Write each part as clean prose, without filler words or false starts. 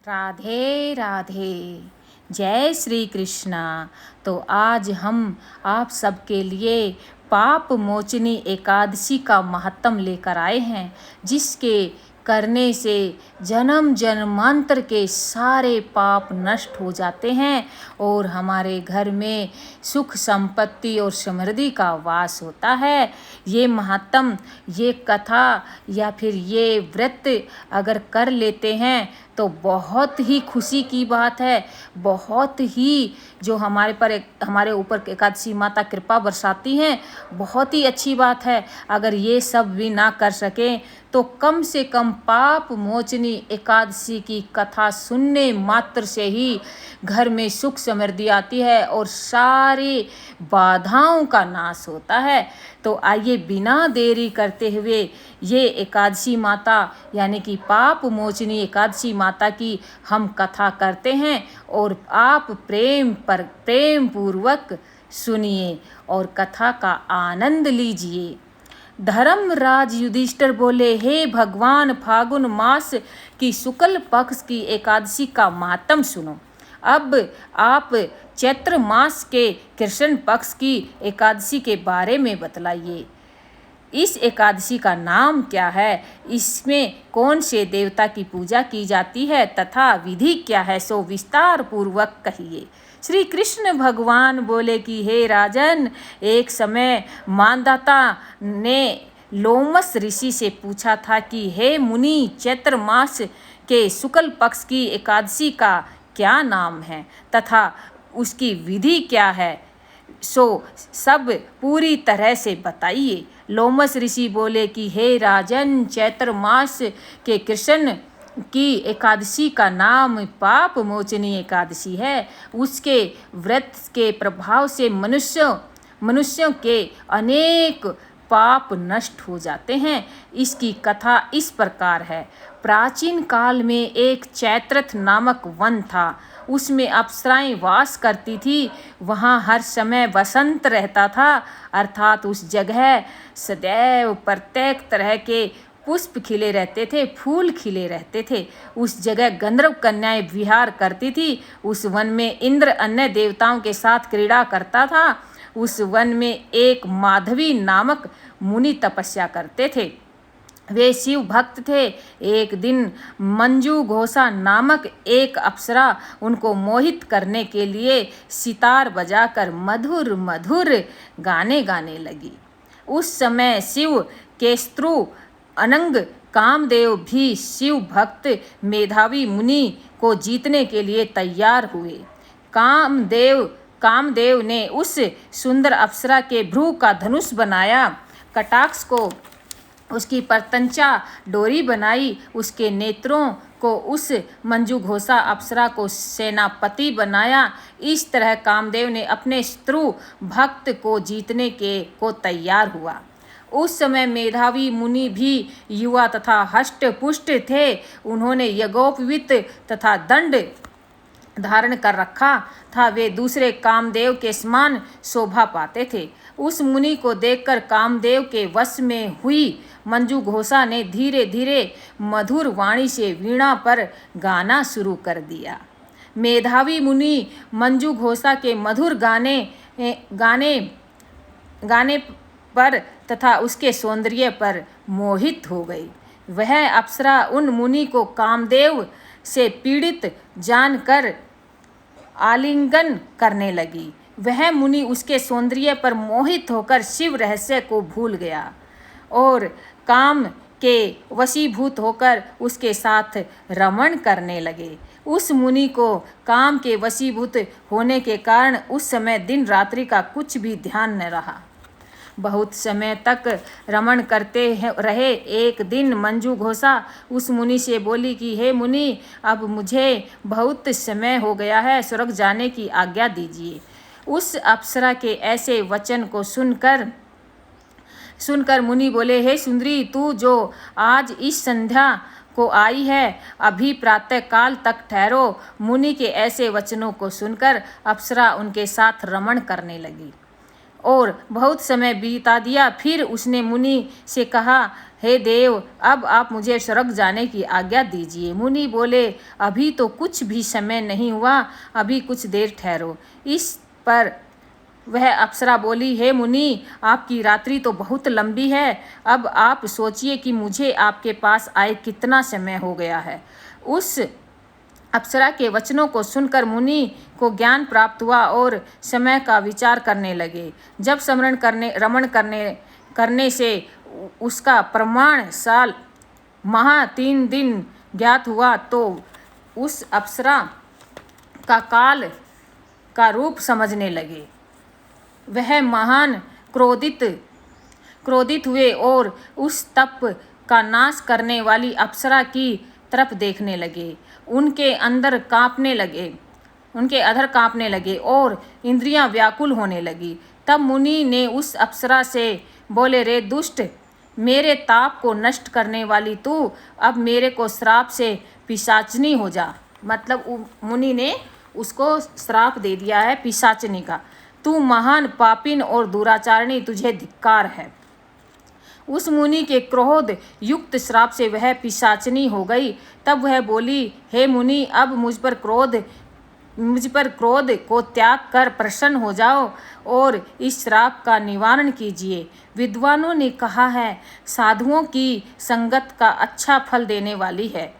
राधे राधे। जय श्री कृष्णा। तो आज हम आप सबके लिए पाप मोचनी एकादशी का महत्म लेकर आए हैं, जिसके करने से जन्म जन्मांतर के सारे पाप नष्ट हो जाते हैं और हमारे घर में सुख संपत्ति और समृद्धि का वास होता है। ये महत्म, ये कथा या फिर ये व्रत अगर कर लेते हैं तो बहुत ही खुशी की बात है। बहुत ही जो हमारे ऊपर एकादशी माता कृपा बरसाती हैं, बहुत ही अच्छी बात है। अगर ये सब भी ना कर सकें तो कम से कम पाप मोचनी एकादशी की कथा सुनने मात्र से ही घर में सुख समृद्धि आती है और सारी बाधाओं का नाश होता है। तो आइए बिना देरी करते हुए ये एकादशी माता यानी कि पाप मोचनी एकादशी माता की हम कथा करते हैं और आप प्रेम पूर्वक सुनिए और कथा का आनंद लीजिए। धर्मराज युधिष्ठिर बोले, हे भगवान, फागुन मास की शुक्ल पक्ष की एकादशी का महात्म सुनो। अब आप चैत्र मास के कृष्ण पक्ष की एकादशी के बारे में बतलाइए। इस एकादशी का नाम क्या है, इसमें कौन से देवता की पूजा की जाती है तथा विधि क्या है, सो विस्तार पूर्वक कहिए। श्री कृष्ण भगवान बोले कि हे राजन, एक समय मानदाता ने लोमस ऋषि से पूछा था कि हे मुनि, चैत्र मास के शुक्ल पक्ष की एकादशी का क्या नाम है तथा उसकी विधि क्या है, सो सब पूरी तरह से बताइए। लोमस ऋषि बोले कि हे राजन, चैत्र मास के कृष्ण की एकादशी का नाम पाप मोचनी एकादशी है। उसके व्रत के प्रभाव से मनुष्यों के अनेक पाप नष्ट हो जाते हैं। इसकी कथा इस प्रकार है। प्राचीन काल में एक चैत्रथ नामक वन था। उसमें अप्सराएं वास करती थी। वहाँ हर समय बसंत रहता था, अर्थात उस जगह सदैव प्रत्येक तरह के पुष्प खिले रहते थे, फूल खिले रहते थे। उस जगह गंधर्व कन्याएं विहार करती थी। उस वन में इंद्र अन्य देवताओं के साथ क्रीड़ा करता था। उस वन में एक माधवी नामक मुनि तपस्या करते थे। वे शिव भक्त थे। एक दिन मंजू घोषा नामक एक अप्सरा उनको मोहित करने के लिए सितार बजाकर मधुर मधुर गाने गाने लगी। उस समय शिव केस्तु अनंग कामदेव भी शिव भक्त मेधावी मुनि को जीतने के लिए तैयार हुए। कामदेव ने उस सुंदर अप्सरा के भ्रू का धनुष बनाया, कटाक्ष को उसकी परतंचा डोरी बनाई, उसके नेत्रों को उस मंजू घोषा अप्सरा को सेनापति बनाया। इस तरह कामदेव ने अपने शत्रु भक्त को जीतने को तैयार हुआ। उस समय मेधावी मुनि भी युवा तथा हष्ट पुष्ट थे। उन्होंने यज्ञोपवीत तथा दंड धारण कर रखा था। वे दूसरे कामदेव के समान शोभा पाते थे। उस मुनि को देखकर कामदेव के वश में हुई मंजू घोषा ने धीरे धीरे मधुर वाणी से वीणा पर गाना शुरू कर दिया। मेधावी मुनि मंजू घोषा के मधुर गाने पर तथा उसके सौंदर्य पर मोहित हो गई। वह अप्सरा उन मुनि को कामदेव से पीड़ित जानकर आलिंगन करने लगी। वह मुनि उसके सौंदर्य पर मोहित होकर शिव रहस्य को भूल गया और काम के वशीभूत होकर उसके साथ रमण करने लगे। उस मुनि को काम के वशीभूत होने के कारण उस समय दिन रात्रि का कुछ भी ध्यान न रहा। बहुत समय तक रमण करते रहे। एक दिन मंजू घोषा उस मुनि से बोली कि हे मुनि, अब मुझे बहुत समय हो गया है, स्वर्ग जाने की आज्ञा दीजिए। उस अप्सरा के ऐसे वचन को सुनकर मुनि बोले, हे सुंदरी, तू जो आज इस संध्या को आई है, अभी प्रातः काल तक ठहरो। मुनि के ऐसे वचनों को सुनकर अप्सरा उनके साथ रमण करने लगी और बहुत समय बीता दिया। फिर उसने मुनि से कहा, हे देव, अब आप मुझे स्वर्ग जाने की आज्ञा दीजिए। मुनि बोले, अभी तो कुछ भी समय नहीं हुआ, अभी कुछ देर ठहरो। इस पर वह अप्सरा बोली, हे मुनि, आपकी रात्रि तो बहुत लंबी है, अब आप सोचिए कि मुझे आपके पास आए कितना समय हो गया है। उस अप्सरा के वचनों को सुनकर मुनि को ज्ञान प्राप्त हुआ और समय का विचार करने लगे। जब रमण करने से उसका प्रमाण साल महा 3 दिन ज्ञात हुआ, तो उस अप्सरा का काल का रूप समझने लगे। वह महान क्रोधित हुए और उस तप का नाश करने वाली अप्सरा की तरफ देखने लगे। उनके अधर कांपने लगे और इंद्रियां व्याकुल होने लगी। तब मुनि ने उस अप्सरा से बोले, रे दुष्ट, मेरे ताप को नष्ट करने वाली तू, अब मेरे को श्राप से पिशाचनी हो जा। मतलब मुनि ने उसको श्राप दे दिया है पिशाचनी का। तू महान पापिन और दुराचारणी, तुझे धिक्कार है। उस मुनि के क्रोध युक्त श्राप से वह पिशाचनी हो गई। तब वह बोली, हे मुनि, अब मुझ पर क्रोध को त्याग कर प्रसन्न हो जाओ और इस श्राप का निवारण कीजिए। विद्वानों ने कहा है, साधुओं की संगत का अच्छा फल देने वाली है,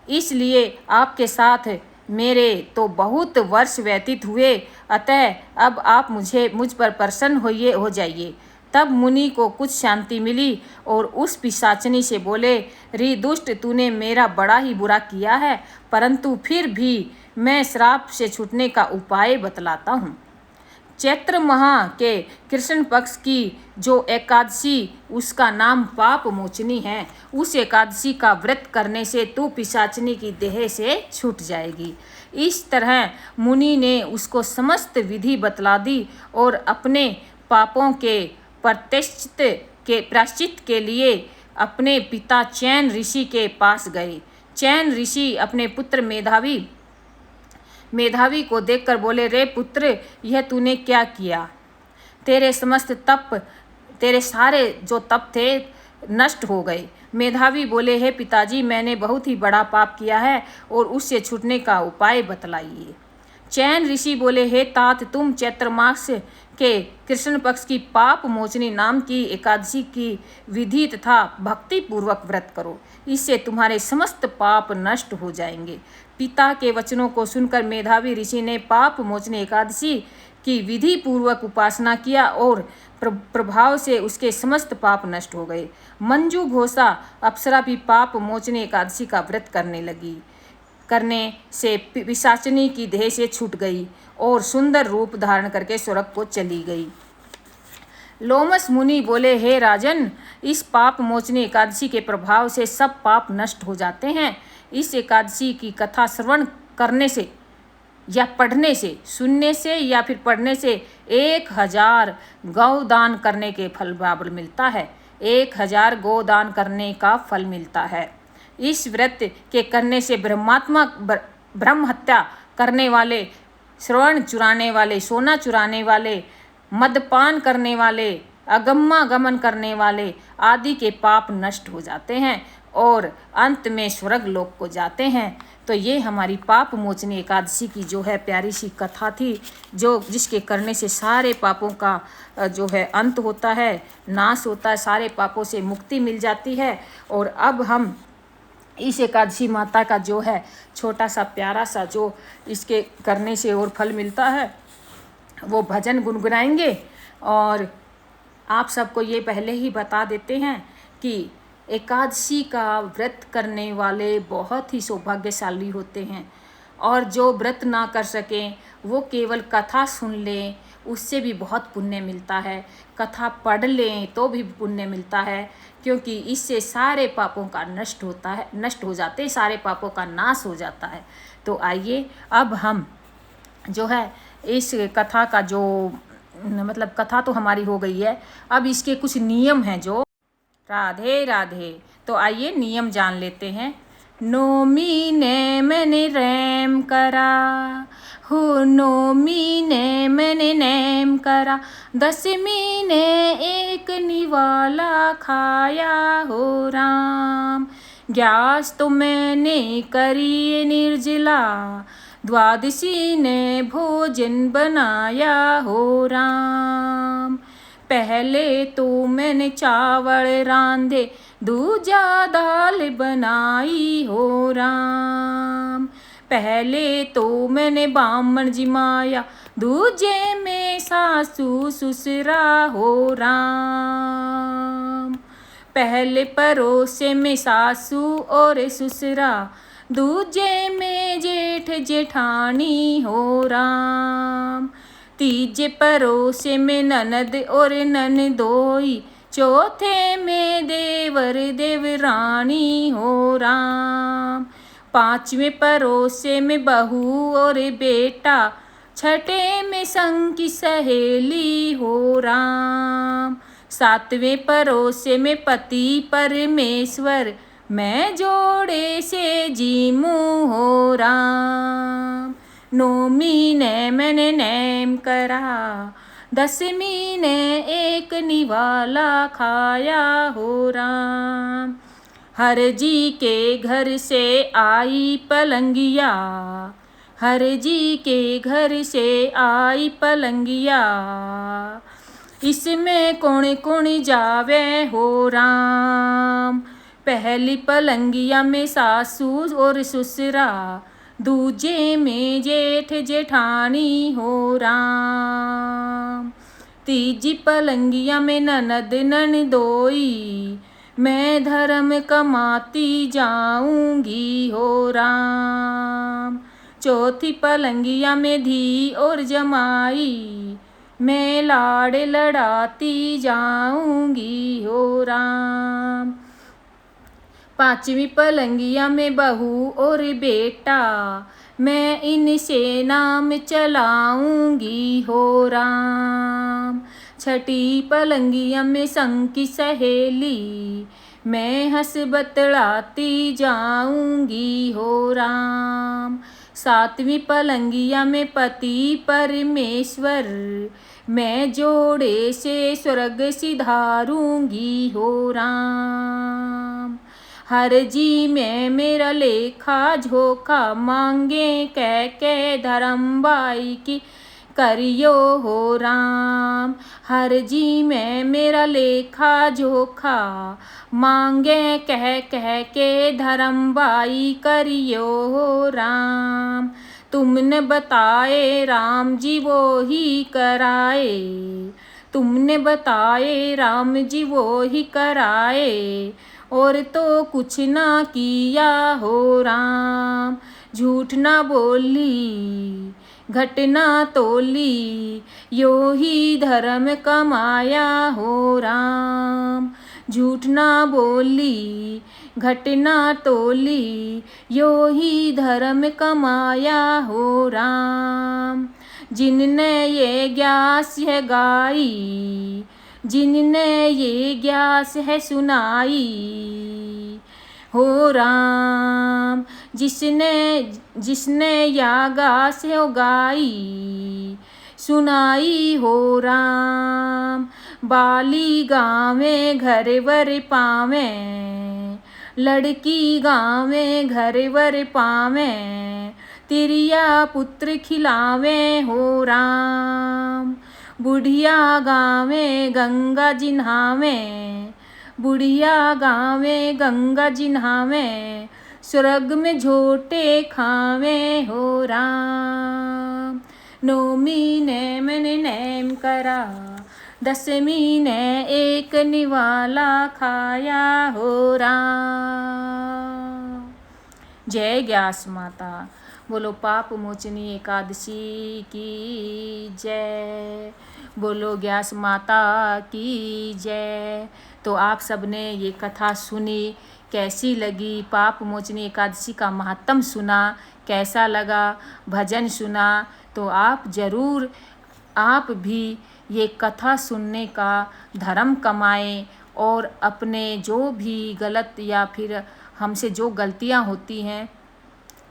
इसलिए आपके साथ मेरे तो बहुत वर्ष व्यतीत हुए, अतः अब आप मुझ पर प्रसन्न हो जाइए। तब मुनि को कुछ शांति मिली और उस पिशाचनी से बोले, री दुष्ट, तूने मेरा बड़ा ही बुरा किया है, परंतु फिर भी मैं श्राप से छूटने का उपाय बतलाता हूँ। चैत्र माह के कृष्ण पक्ष की जो एकादशी, उसका नाम पाप मोचनी है, उस एकादशी का व्रत करने से तू पिशाचनी की देह से छूट जाएगी। इस तरह मुनि ने उसको समस्त विधि बतला दी और अपने पापों के प्रायश्चित के लिए अपने पिता चैन ऋषि के पास गए। चैन ऋषि अपने पुत्र मेधावी को देखकर बोले, रे पुत्र, यह तूने क्या किया? तेरे सारे जो तप थे नष्ट हो गए। मेधावी बोले, हे पिताजी, मैंने बहुत ही बड़ा पाप किया है और उससे छूटने का उपाय बतलाइए। चैन ऋषि बोले, हे तात, तुम चैत्र मास के कृष्ण पक्ष की पाप मोचनी नाम की एकादशी की विधि तथा भक्ति पूर्वक व्रत करो, इससे तुम्हारे समस्त पाप नष्ट हो जाएंगे। पिता के वचनों को सुनकर मेधावी ऋषि ने पाप मोचनी एकादशी की विधि पूर्वक उपासना किया और प्रभाव से उसके समस्त पाप नष्ट हो गए। मंजू घोषा अप्सरा भी पाप मोचनी एकादशी का व्रत करने से पिशाचिनी की देह से छूट गई और सुंदर रूप धारण करके स्वर्ग को चली गई। लोमस मुनि बोले, हे राजन, इस पाप मोचनी एकादशी के प्रभाव से सब पाप नष्ट हो जाते हैं। इस एकादशी की कथा श्रवण करने से या पढ़ने से, सुनने से या फिर पढ़ने से 1000 गौदान करने के फल बराबर मिलता है। 1000 गौदान करने का फल मिलता है। इस व्रत के करने से ब्रह्म हत्या करने वाले, श्रवण चुराने वाले, सोना चुराने वाले, मदपान करने वाले, अगम्मागमन करने वाले आदि के पाप नष्ट हो जाते हैं और अंत में स्वर्ग लोक को जाते हैं। तो ये हमारी पाप मोचनी एकादशी की जो है प्यारी सी कथा थी, जिसके करने से सारे पापों का जो है अंत होता है, नाश होता है, सारे पापों से मुक्ति मिल जाती है। और अब हम इस एकादशी माता का जो है छोटा सा प्यारा सा जो इसके करने से और फल मिलता है वो भजन गुनगुनाएंगे। और आप सबको ये पहले ही बता देते हैं कि एकादशी का व्रत करने वाले बहुत ही सौभाग्यशाली होते हैं, और जो व्रत ना कर सकें वो केवल कथा सुन लें, उससे भी बहुत पुण्य मिलता है। कथा पढ़ लें तो भी पुण्य मिलता है, क्योंकि इससे सारे पापों का नष्ट हो जाते, सारे पापों का नाश हो जाता है। तो आइए अब हम जो है इस कथा का जो मतलब कथा तो हमारी हो गई है, अब इसके कुछ नियम हैं जो राधे राधे। तो आइए नियम जान लेते हैं। नोमी ने मैंने रैम करा, हो नौमी ने मैंने नेम करा, दसवीं ने एक निवाला खाया हो राम। ग्यास तो मैंने करी निर्जला, द्वादशी ने भोजन बनाया हो राम। पहले तो मैंने चावल रांधे, दूजा दाल बनाई हो राम। पहले तो मैंने बामण जिमाया, दूजे में सासू ससुरा हो राम। पहले परोसे में सासू और ससुरा, दूजे में जेठ जेठानी हो राम। तीजे परोसे में ननद और ननदोई, चौथे में देवर देवरानी हो राम। पांचवें परोसे में बहू और बेटा, छठे में संग की सहेली हो राम। सातवें परोसे में पति परमेश्वर, मैं जोड़े से जीमू हो राम। नौमी ने मैंने नेम करा, दसवीं ने एक निवाला खाया हो राम। हर जी के घर से आई पलंगिया, हर जी के घर से आई पलंगिया, इसमें कौन कौन जावे हो राम। पहली पलंगिया में सासू और ससुरा, दूजे में जेठ जेठानी हो राम। तीजी पलंगिया में ननद ननदोई, मैं धर्म कमाती जाऊंगी हो राम। चौथी पलंगिया में धी और जमाई, मैं लाड़ लड़ाती जाऊंगी हो राम। पांचवी पलंगिया में बहू और बेटा, मैं इनसे नाम चलाऊंगी हो राम। छठी पलंगिया में संग की सहेली, मैं हंस बतलाती जाऊंगी हो राम। सातवीं पलंगिया में पति परमेश्वर, मैं जोड़े से स्वर्ग सिधारूंगी हो राम। हर जी में मेरा लेखा झोखा, मांगे कह धर्मबाई की करियो हो राम। हर जी में मेरा लेखा झोखा, मांगे कह के धर्मबाई करियो हो राम। तुमने बताए राम जी वो ही कराए, तुमने बताए राम जी वो ही कराए, और तो कुछ ना किया हो राम। झूठ ना बोली घटना तोली, यो ही धर्म कमाया हो राम। झूठ ना बोली घटना तोली, यो ही धर्म कमाया हो राम। जिनने ये ग्यास है गाई, जिनने ये ग्यास है सुनाई हो राम। जिसने या गास है गाई, सुनाई हो राम। बाली गावे घर वर पावे, लड़की गावे घर वर पावे, तिरिया पुत्र खिलावे हो राम। बुढ़िया गावे गंगा जी नहावे, बुढ़िया गावे गंगा जी नहावे, स्वर्ग में झोटे खावे हो राम। नौमी ने मैंने नेम करा, दसवीं ने एक निवाला खाया हो राम। जय ग्यास माता। बोलो पाप मोचनी एकादशी की जय। बोलो ग्यास माता की जय। तो आप सबने ये कथा सुनी, कैसी लगी? पाप मोचनी एकादशी का महत्व सुना, कैसा लगा? भजन सुना, तो आप ज़रूर आप भी ये कथा सुनने का धर्म कमाएं, और अपने जो भी गलत या फिर हमसे जो गलतियां होती हैं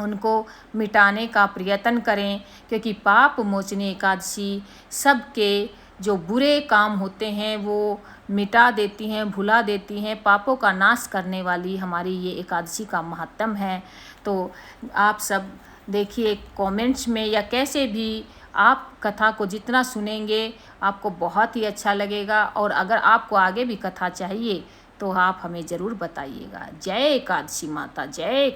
उनको मिटाने का प्रयत्न करें, क्योंकि पाप मोचनी एकादशी सबके जो बुरे काम होते हैं वो मिटा देती हैं, भुला देती हैं। पापों का नाश करने वाली हमारी ये एकादशी का महात्म है। तो आप सब देखिए कमेंट्स में या कैसे भी आप कथा को जितना सुनेंगे आपको बहुत ही अच्छा लगेगा। और अगर आपको आगे भी कथा चाहिए तो आप हमें ज़रूर बताइएगा। जय एकादशी माता, जय।